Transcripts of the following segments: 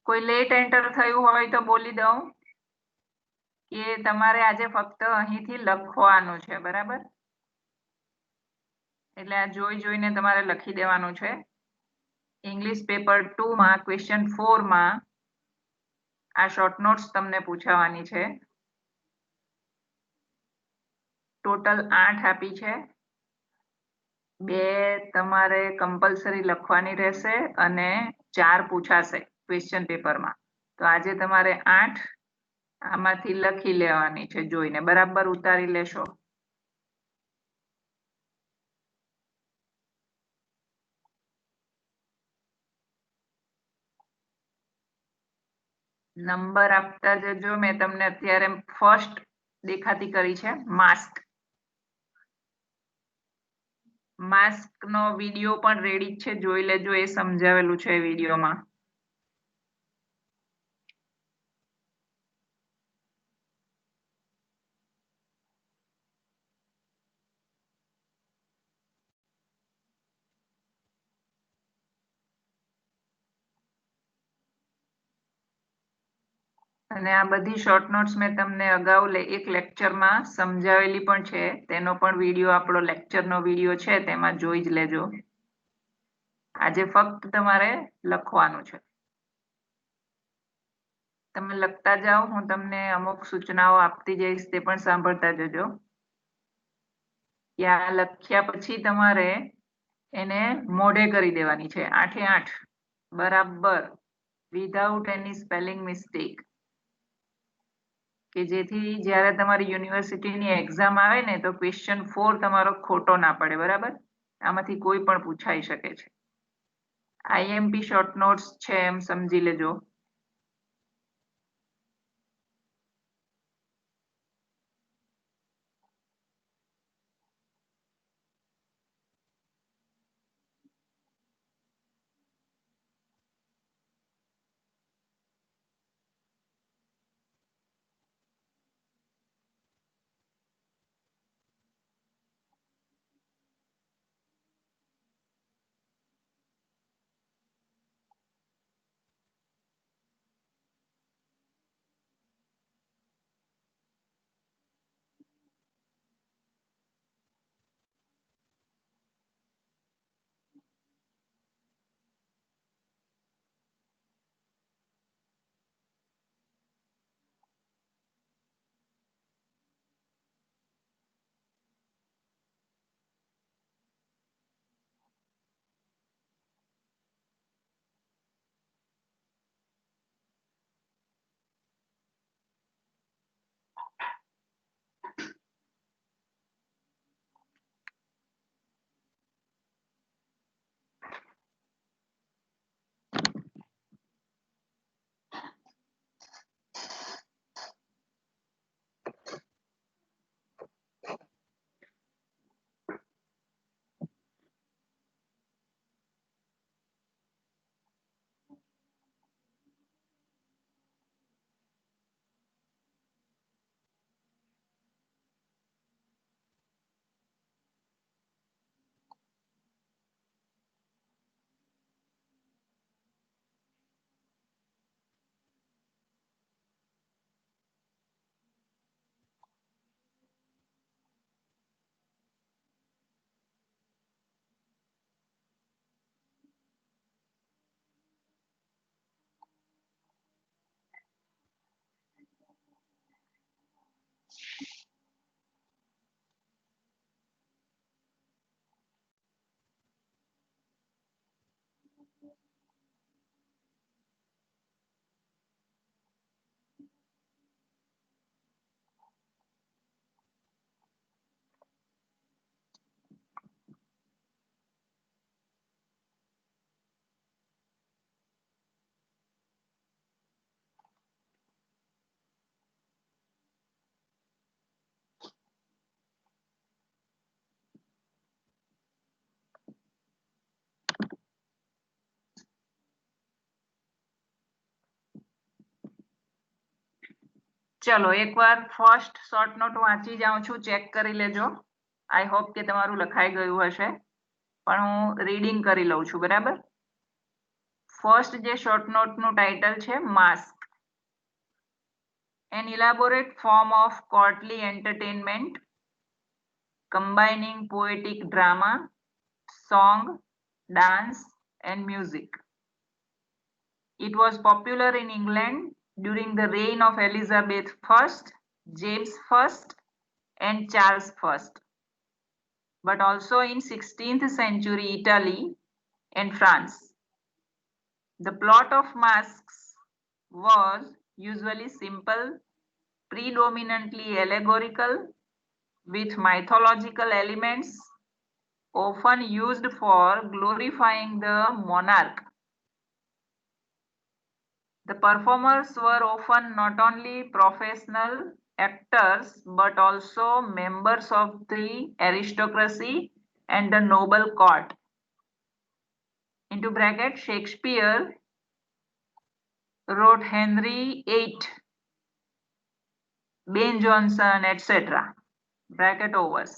કોઈ late enter થયું હોય તો બોલી દઉં કે તમારે આજે ફક્ત અહીંથી લખવાનું છે, બરાબર? એટલે આ જોઈને તમારે લખી દેવાનું છે. ઇંગ્લિશ પેપર 2 માં ક્વેશ્ચન 4 માં આ શોર્ટ નોટ્સ તમને પૂછાવાની છે. ટોટલ 8 આપી છે. 2 તમારે કમ્પલસરી લખવાની રહેશે અને 4 પૂછાશે ક્વેશ્ચન પેપરમાં. તો આજે તમારે 8 આમાંથી લખી લેવાની છે જોઈને, બરાબર ઉતારી લેશો. નંબર આપતા જજો. મેં તમને અત્યારે ફર્સ્ટ દેખાતી કરી છે માસ્ક. માસ્ક નો વિડીયો પણ રેડી છે, જોઈ લેજો. એ સમજાવેલું છે વિડીયોમાં. અને આ બધી શોર્ટ નોટ્સ મેં તમને અગાઉ એક લેક્ચરમાં સમજાવેલી પણ છે. તેનો પણ વિડીયો આપણો લેક્ચરનો વિડીયો છે, તેમાં જોઈ જ લેજો. આજે ફક્ત તમારે લખવાનું છે. તમે લખતા જાઓ, હું તમને અમુક સૂચનાઓ આપતી જઈશ, તે પણ સાંભળતા જજો. ત્યાં લખ્યા પછી તમારે એને મોઢે કરી દેવાની છે, 8 એ 8 બરાબર, વિધાઉટ એની સ્પેલિંગ મિસ્ટેક. કે જેથી જ્યારે તમારી યુનિવર્સિટીની એક્ઝામ આવે ને તો ક્વેશ્ચન 4 તમારો ખોટો ના પડે, બરાબર? આમાંથી કોઈ પણ પૂછાઈ શકે છે. આઈએમપી શોર્ટ નોટ્સ છે એમ સમજી લેજો. ચલો એકવાર ફર્સ્ટ શોર્ટ નોટ વાંચી જાઉં છું, ચેક કરી લેજો. આઈ હોપ કે તમારું લખાઈ ગયું હશે, પણ હું રીડિંગ કરી લઉં છું, બરાબર? ફર્સ્ટ જે શોર્ટ નોટનું ટાઇટલ છે mask. An elaborate form of courtly entertainment combining poetic drama, song, dance, and music. It was popular in England during the reign of Elizabeth I, James I, and Charles I, but also in 16th century Italy and France. The plot of masks was usually simple, predominantly allegorical, with mythological elements often used for glorifying the monarch. The performers were often not only professional actors but also members of the aristocracy and the noble court. Into bracket, Shakespeare wrote Henry VIII, Ben Jonson, etc. Bracket overs.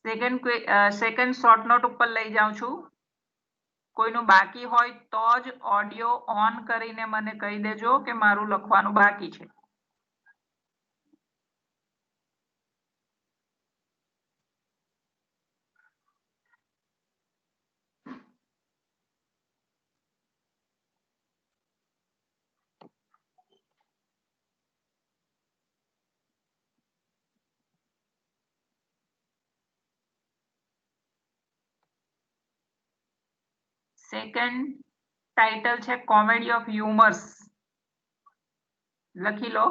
Second short note ઉપર લઈ જાઉં છું. કોઈનું બાકી હોય તો જ audio on કરીને મને કહી દેજો કે મારું લખવાનું બાકી છે. સેકન્ડ ટાઇટલ છે કોમેડી ઓફ હ્યુમર્સ. લખી લો.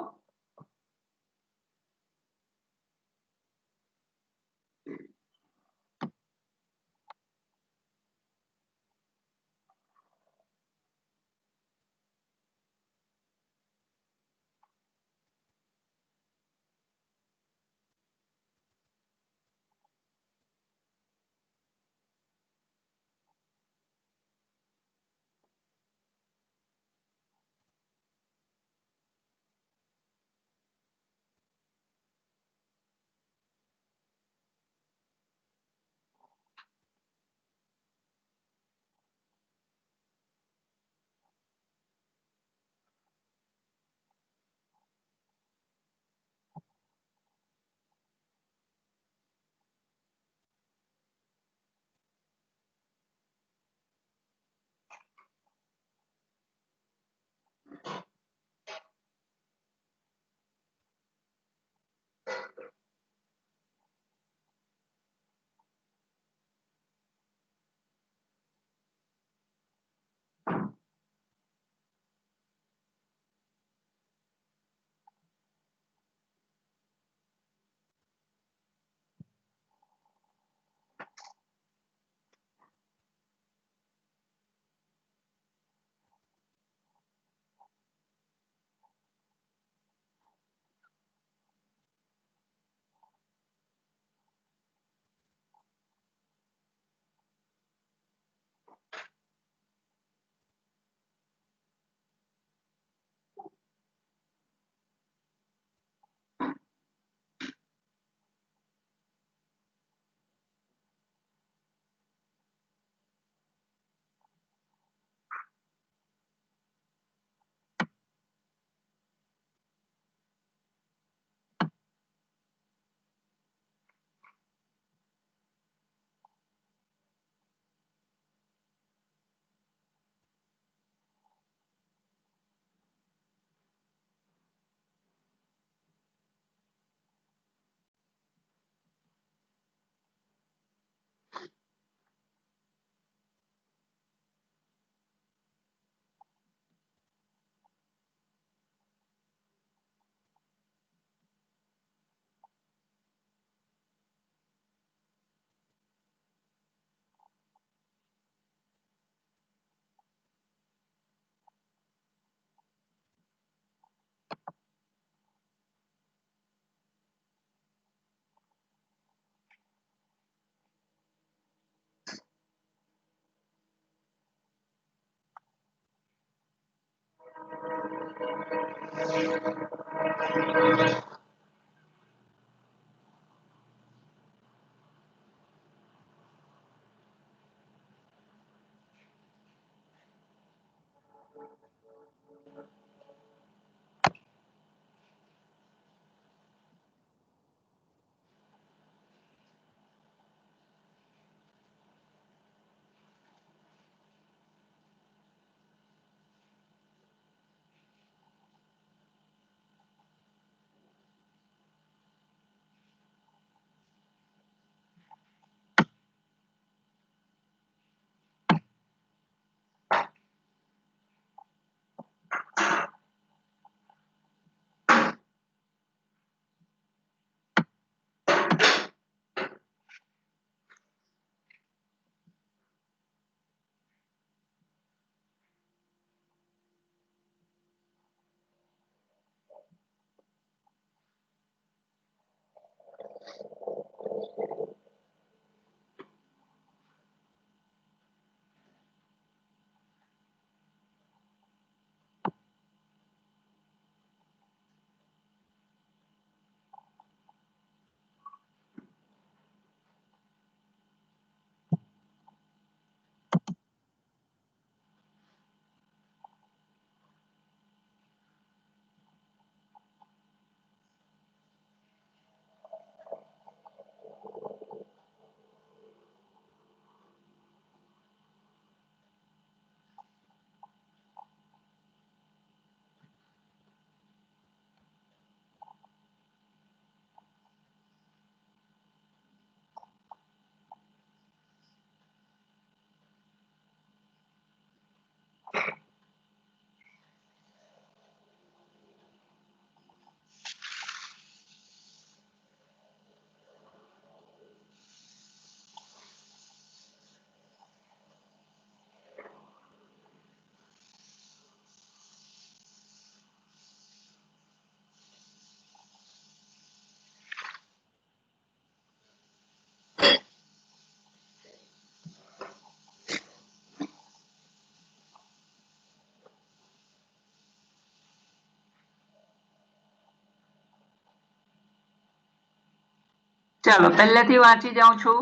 ચાલો પહેલેથી વાંચી જાઉં છું,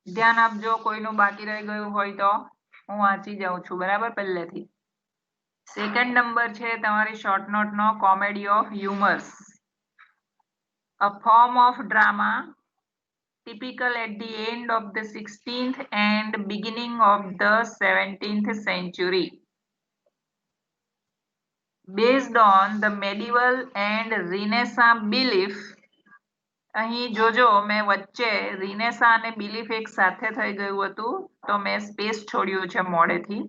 ધ્યાન આપજો, કોઈનું બાકી રહી ગયું હોય તો હું વાંચી જાઉં છું, બરાબર. પહેલેથી સેકન્ડ નંબર છે તમારી શોર્ટ નોટ નો, comedy of humours, a form of drama typical at the end of the 16th and beginning of the 17th century, based on the medieval and Renaissance belief. અહીં જોજો મેં વચ્ચે રિનેસા અને belief એક સાથે થઈ ગયું હતું તો મેં સ્પેસ છોડ્યું છે મોડેથી,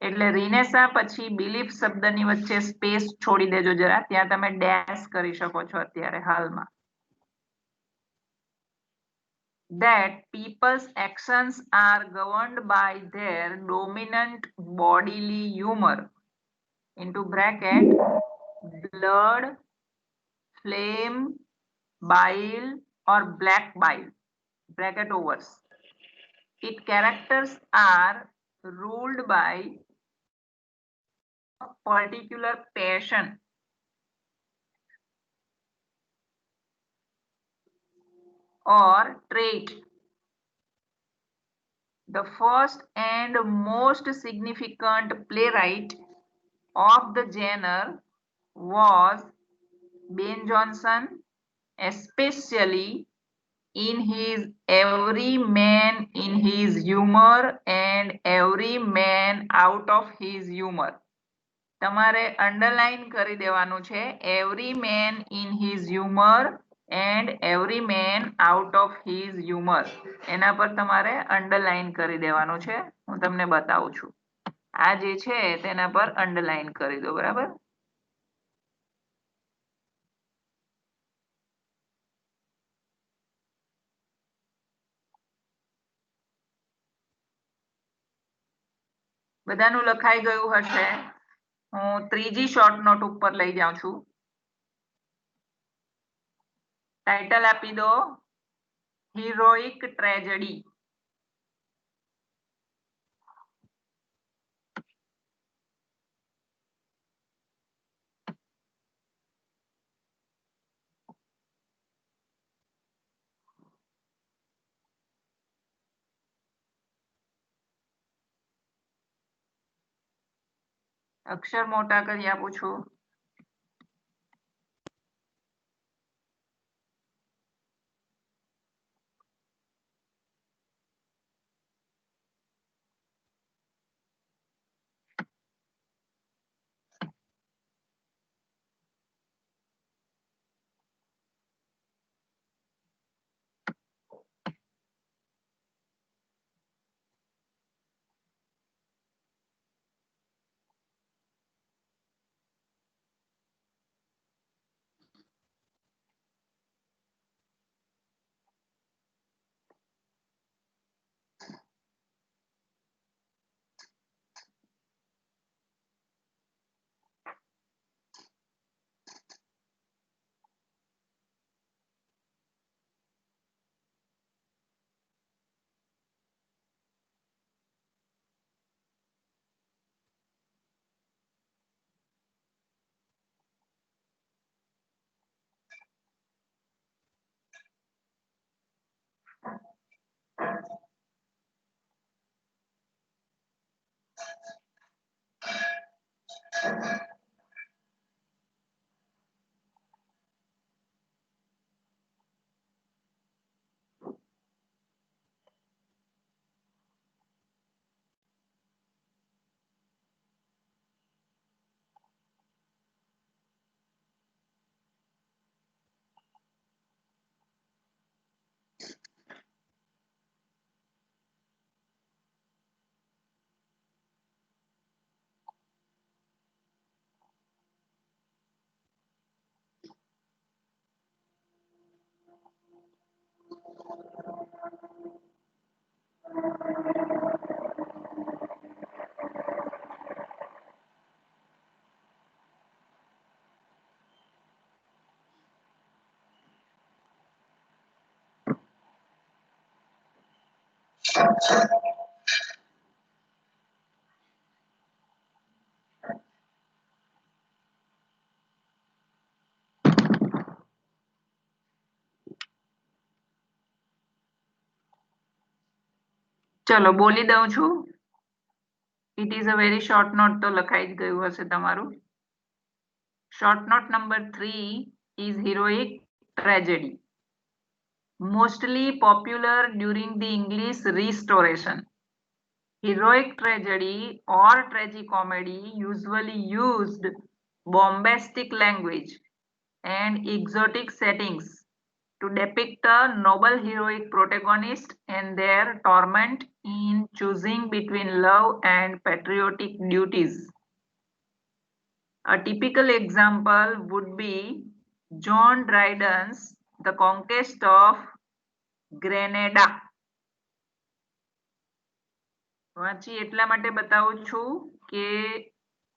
એટલે રિનેસા પછી બિલીફ શબ્દની વચ્ચે સ્પેસ છોડી દેજો જરા, ત્યાં તમે ડેશ કરી શકો છો અત્યારે હાલમાં. That people's actions are governed by their dominant bodily humor, into bracket blood, flame, bile or black bile, bracket overs. Its characters are ruled by a particular passion or trait. The first and most significant playwright of the genre was Ben Jonson, especially in his Every Man in His Humor and Every Man Out of His Humor. તમારે underline કરી દેવાનું છે every man in his humour and every man out of his humour, એના પર તમારે underline કરી દેવાનું છે. હું તમને બતાવું છું, આ જે છે તેના પર અંડરલાઈન કરી દો, બરાબર. બધાનું લખાઈ ગયું હશે. હું ત્રીજી શોર્ટ નોટ ઉપર લઈ જાઉં છું. ટાઇટલ આપી દો હિરોઇક ટ્રેજેડી. અક્ષર મોટા કરી આપું છું. ચલો બોલી દઉં છું. It is a very short note, તો લખાઈ જ ગયું હશે તમારું. Short note number 3 is heroic tragedy, mostly popular during the English Restoration. Heroic tragedy or tragicomedy usually used bombastic language and exotic settings to depict a noble heroic protagonist and their torment in choosing between love and patriotic duties. A typical example would be John Dryden's The Conquest of Grenada. વાંચી એટલા માટે બતાવું છું કે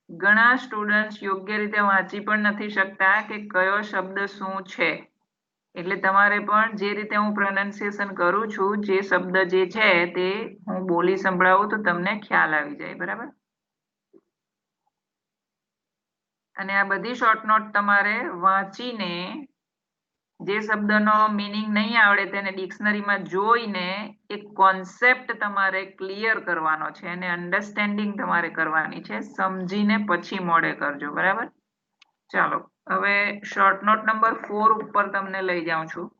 ઘણા students યોગ્ય રીતે વાંચી પણ નથી શકતા કે કયો શબ્દ શું છે. એટલે તમારે પણ જે રીતે હું પ્રોનાઉન્સિએશન કરું છું, જે શબ્દ જે છે તે હું બોલી સંભળાવું તો તમને ખ્યાલ આવી જાય. બરાબર. અને આ બધી શોર્ટ નોટ તમારે વાંચીને જે શબ્દનો મીનિંગ નહીં આવડે તેને ડિક્શનરીમાં જોઈને એક કોન્સેપ્ટ તમારે ક્લિયર કરવાનો છે અને અન્ડરસ્ટેન્ડિંગ તમારે કરવાની છે. સમજીને પછી મોડે કરજો. બરાબર. ચાલો હવે શોર્ટ નોટ નંબર 4 ઉપર તમને લઈ જાઉં છું.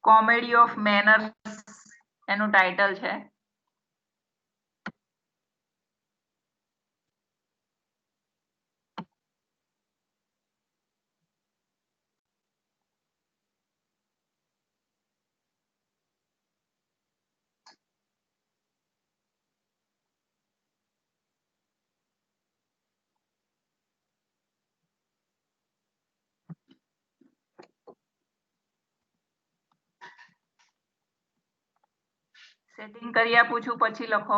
કોમેડી ઓફ મેનર્સ એનું ટાઇટલ છે. સેટિંગ કરી આપું છું પછી લખો.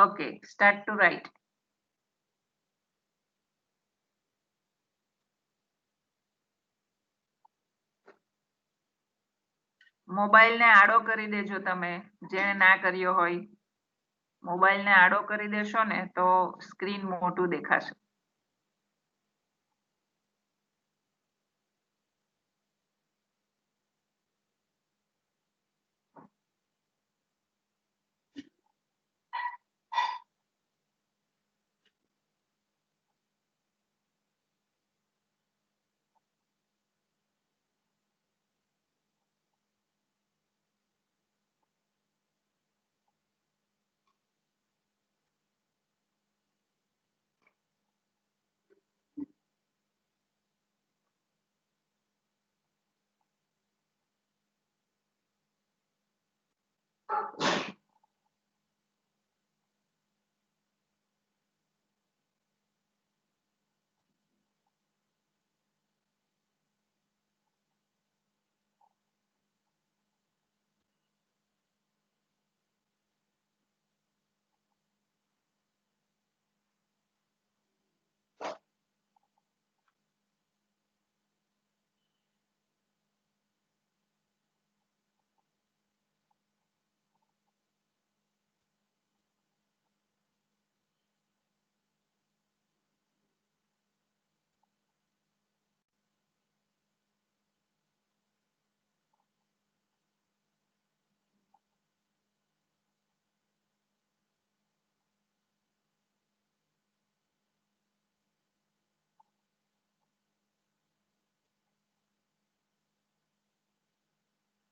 Okay, start to write. Mobile ને આડો કરી દેજો તમે, જેને ના કર્યો હોય. મોબાઈલ ને આડો કરી દેશો ને તો સ્ક્રીન મોટું દેખાશે.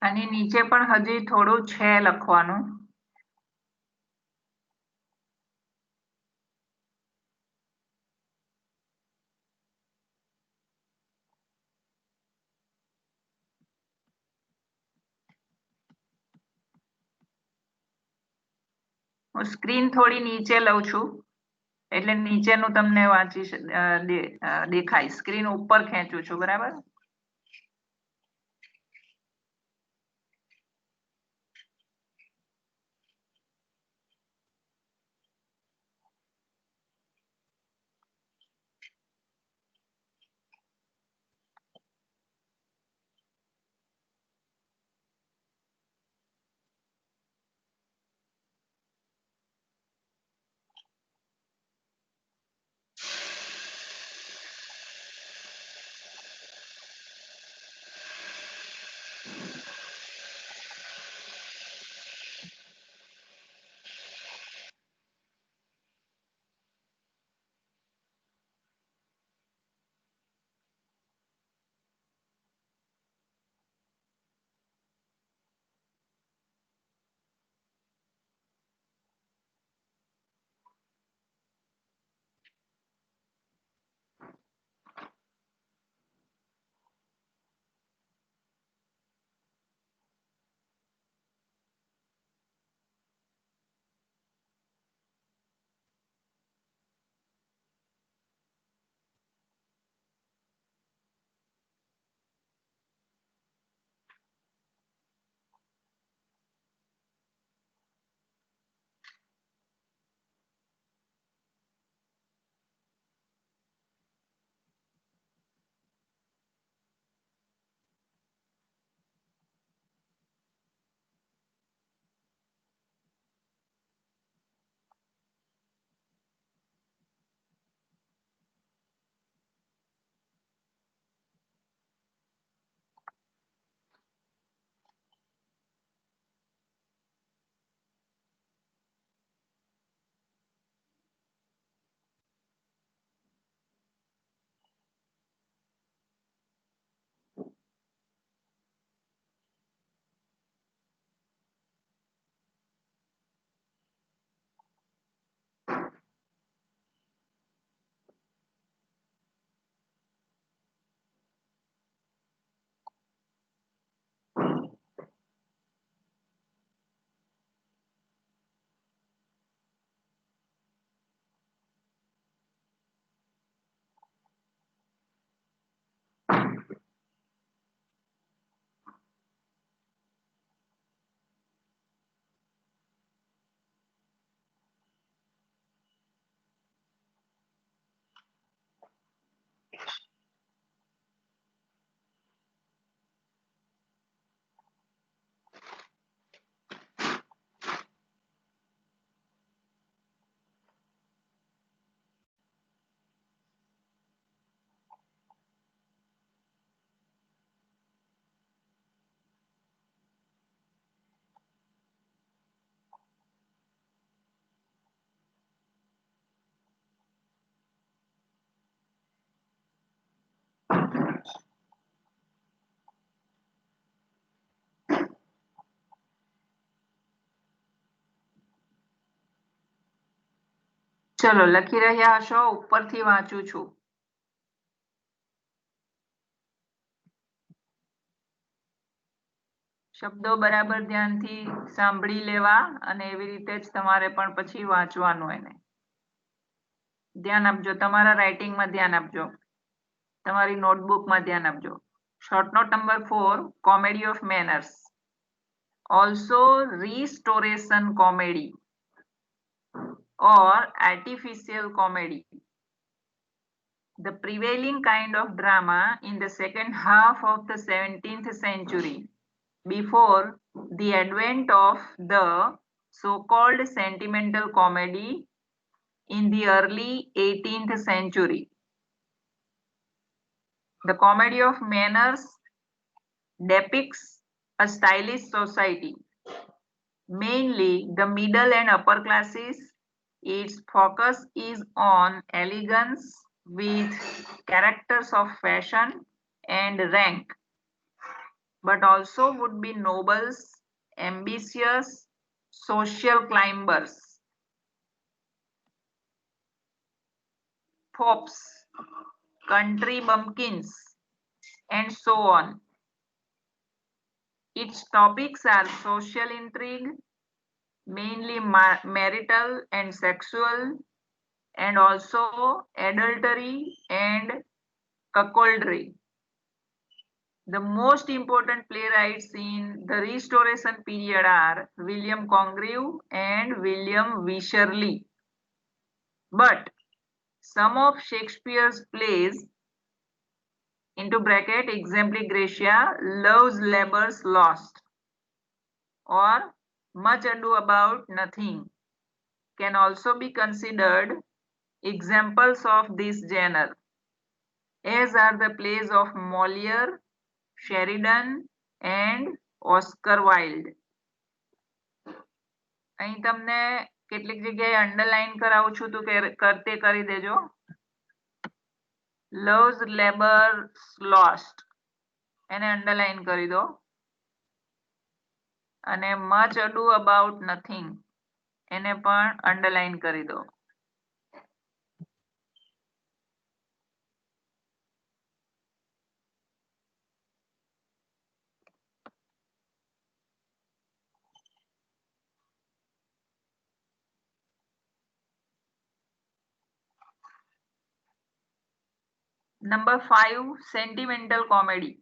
આની નીચે પણ હજી થોડું છે લખવાનું. હું સ્ક્રીન થોડી નીચે લઉં છું એટલે નીચેનું તમને વાંચી દેખાય. સ્ક્રીન ઉપર ખેંચું છું. બરાબર. ચલો લખી રહ્યા હશો, ઉપરથી વાંચું છું. શબ્દો બરાબર ધ્યાનથી સાંભળી લેવા અને એવી રીતે જ તમારે પણ પછી વાંચવાનું એને. ધ્યાન આપજો, તમારા રાઇટિંગમાં ધ્યાન આપજો, તમારી નોટબુકમાં ધ્યાન આપજો. Short note number 4, comedy of manners. Also restoration comedy or artificial comedy, the prevailing kind of drama in the second half of the 17th century, before the advent of the so-called sentimental comedy in the early 18th century. The comedy of manners depicts a stylish society, mainly the middle and upper classes. Its focus is on elegance with characters of fashion and rank, but also would be nobles, ambitious, social climbers, fops, country bumpkins, and so on. Its topics are social intrigue, mainly marital and sexual, and also adultery and cuckoldry. The most important playwrights in the Restoration period are William Congreve and William Wycherley. But some of Shakespeare's plays, into bracket Exempli Gracia, Love's Labour's Lost, or Much Ado About Nothing, can also be considered examples of this genre, as are the plays of Molière, Sheridan, and Oscar Wilde. અહીં તમને કેટલીક જગ્યાએ underline કરાવું છું તો તે કરી દેજો. Love's Labour's Lost એને અંડરલાઈન કરી દો અને Much Ado About Nothing એને પણ અંડરલાઈન કરી દો. Number 5, sentimental comedy.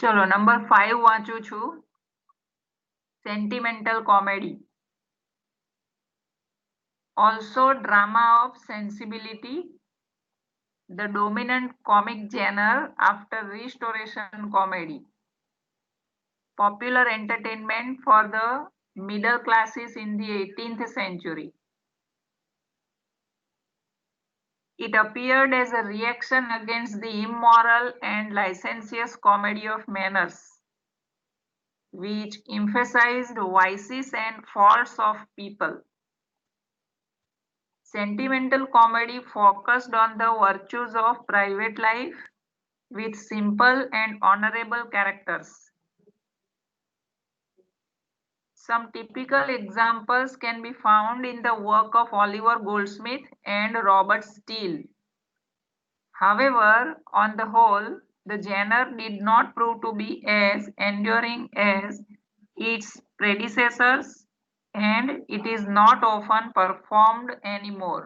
ચલો નંબર 5 વાંચું છું. Sentimental comedy. Also drama of sensibility, the dominant comic genre after restoration comedy. Popular entertainment for the middle classes in the 18th century. It appeared as a reaction against the immoral and licentious comedy of manners, which emphasized vices and faults of people. Sentimental comedy focused on the virtues of private life with simple and honorable characters. Some typical examples can be found in the work of Oliver Goldsmith and Robert Steele. However, on the whole, the genre did not prove to be as enduring as its predecessors, and it is not often performed anymore.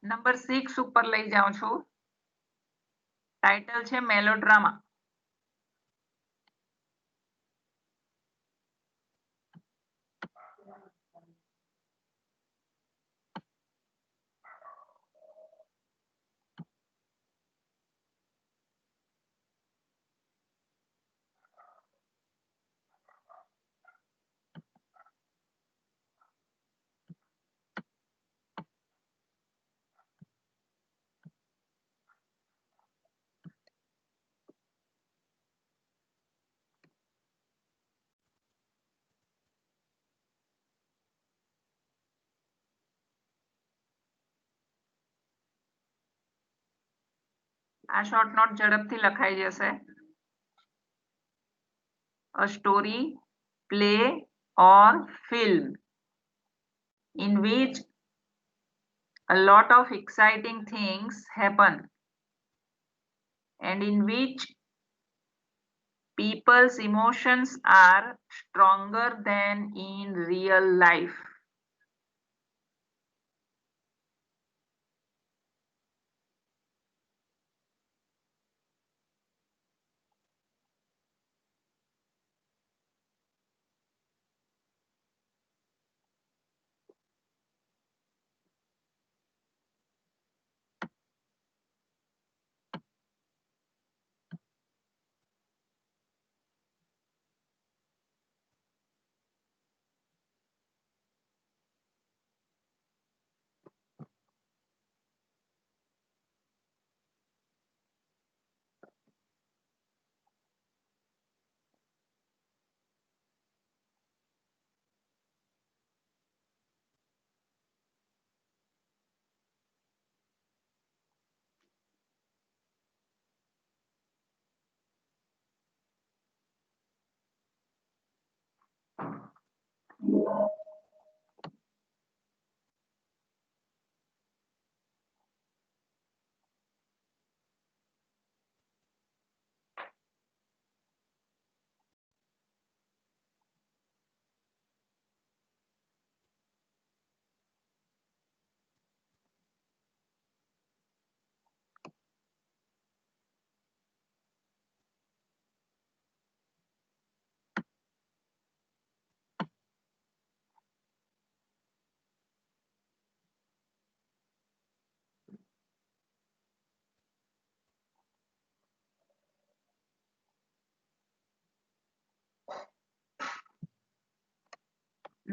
Number 6 ઉપર લઈ જાઉં છું. Title છે melodrama. આ short note ઝડપથી લખાઈ જશે. A story, play or film in which a lot of exciting things happen and in which people's emotions are stronger than in real life.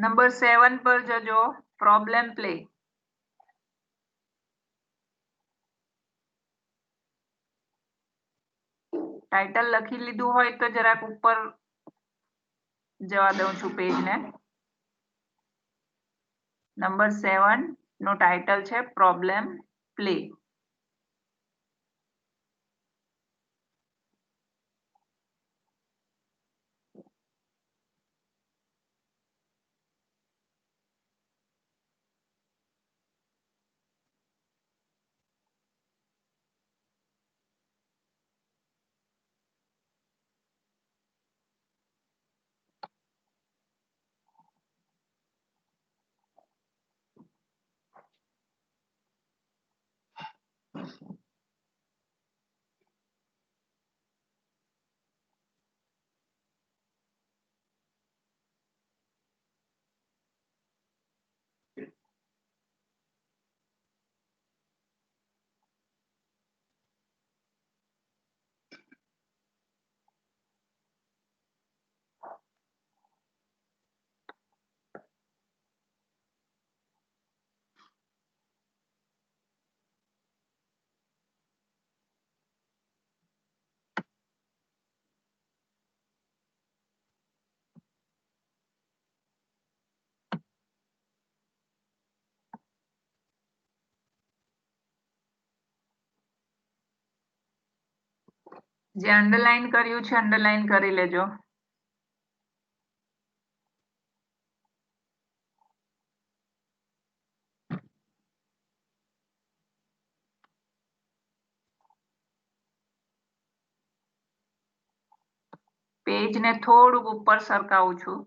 Number 7 પર જજો. Problem play. ટાઇટલ લખી લીધું હોય તો જરાક ઉપર જવા દઉં છું પેજને. નંબર 7 નો ટાઇટલ છે પ્રોબ્લેમ પ્લે. જે અંડરલાઈન કર્યું છે અંડરલાઈન કરી લેજો. પેજને થોડુંક ઉપર સરકાવું છું.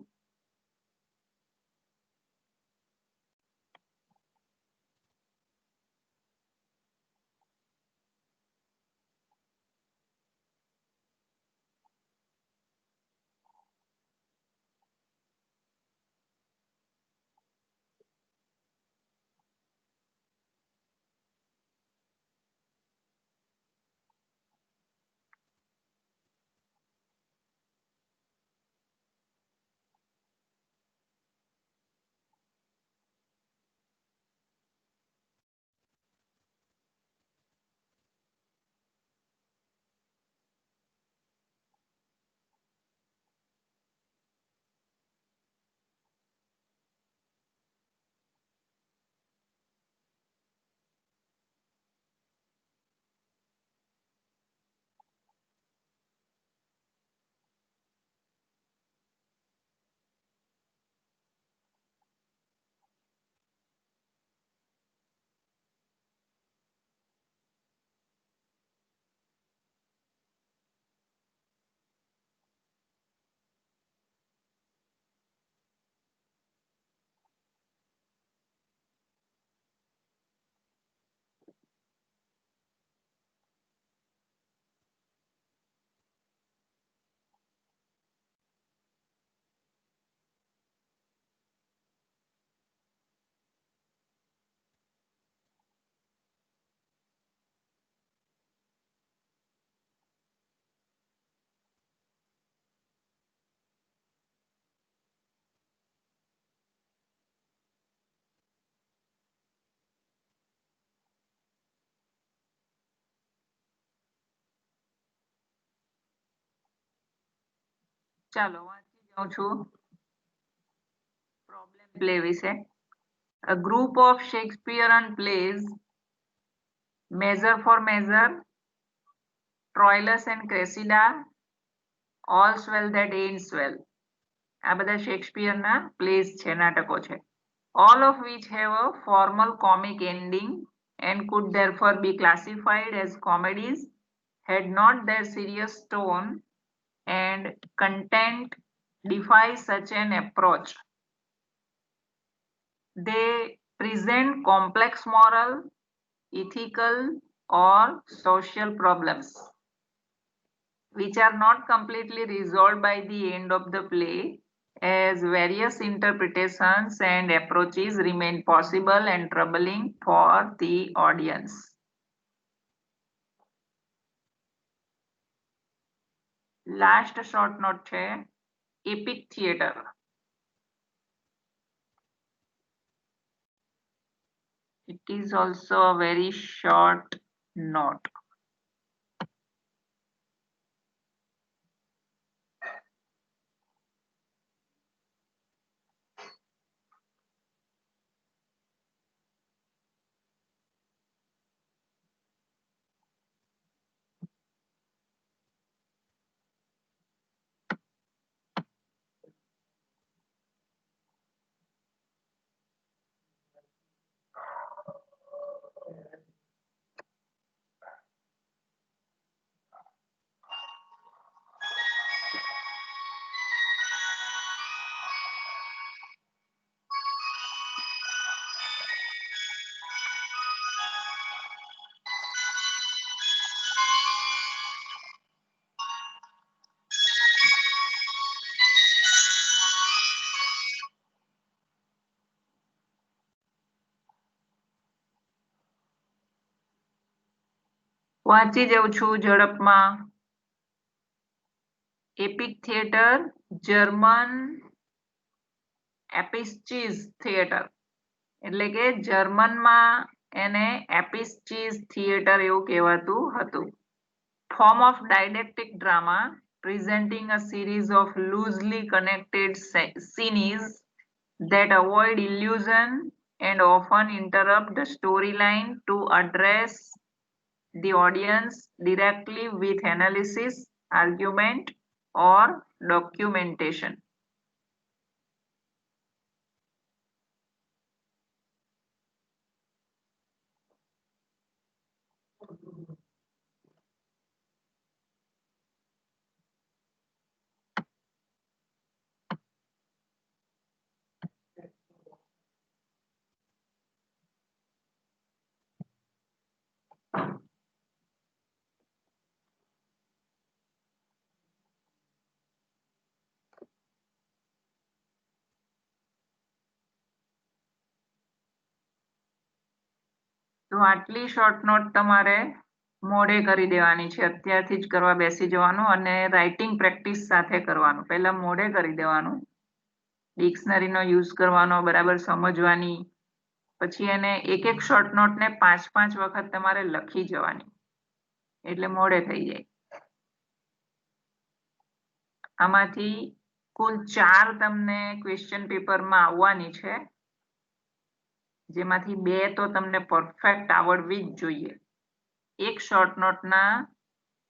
ચાલો વાંચી જાઉં છું પ્રોબ્લેમ પ્લે વિશે. A group of Shakespearean plays, Measure for Measure, Troilus and Cressida, All's Well That Ends Well. આ બધા શેક્સપિયરના પ્લેસ છે, નાટકો છે. All of which have a formal comic ending and could therefore be classified as comedies had not their serious tone and content defy such an approach. They present complex moral, ethical, or social problems which are not completely resolved by the end of the play, as various interpretations and approaches remain possible and troubling for the audience. Last short note છે epic theatre. It is also a very short note. વાંચી જાઉં છું ઝડપમાં. EPIC theatre German એપિસ્ચીઝ theatre, એટલે કે જર્મનમાં એને એપિસ્ચીઝ theatre એવું કહેવાતું હતું. Form of didactic drama presenting a series of loosely connected scenes that avoid illusion and often interrupt the storyline to address the audience directly with analysis, argument or documentation. તો આટલી short note તમારે મોડે કરી દેવાની છે, અત્યારથી જ કરવા બેસી જવાનું અને રાઇટિંગ પ્રેક્ટિસ સાથે કરવાનું. પહેલા મોડે કરી દેવાનું, ડિક્શનરીનો યુઝ કરવાનો, બરાબર સમજવાની, પછી એને એક એક શોર્ટ નોટને 5-5 વખત તમારે લખી જવાની, એટલે મોડે થઈ જાય. આમાંથી કુલ 4 તમને ક્વેશ્ચન પેપરમાં આવવાની છે, જેમાંથી 2 તો તમને પરફેક્ટ આવડવી જ જોઈએ. એક શોર્ટ નોટના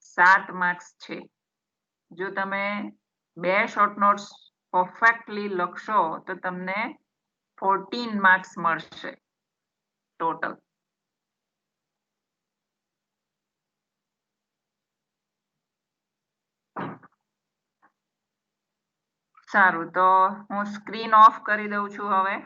7 માર્ક્સ છે. જો તમે 2 શોર્ટ નોટ્સ પરફેક્ટલી લખશો તો તમને 14 માર્ક્સ મળશે ટોટલ. સારું, તો હું સ્ક્રીન ઓફ કરી દઉં છું હવે.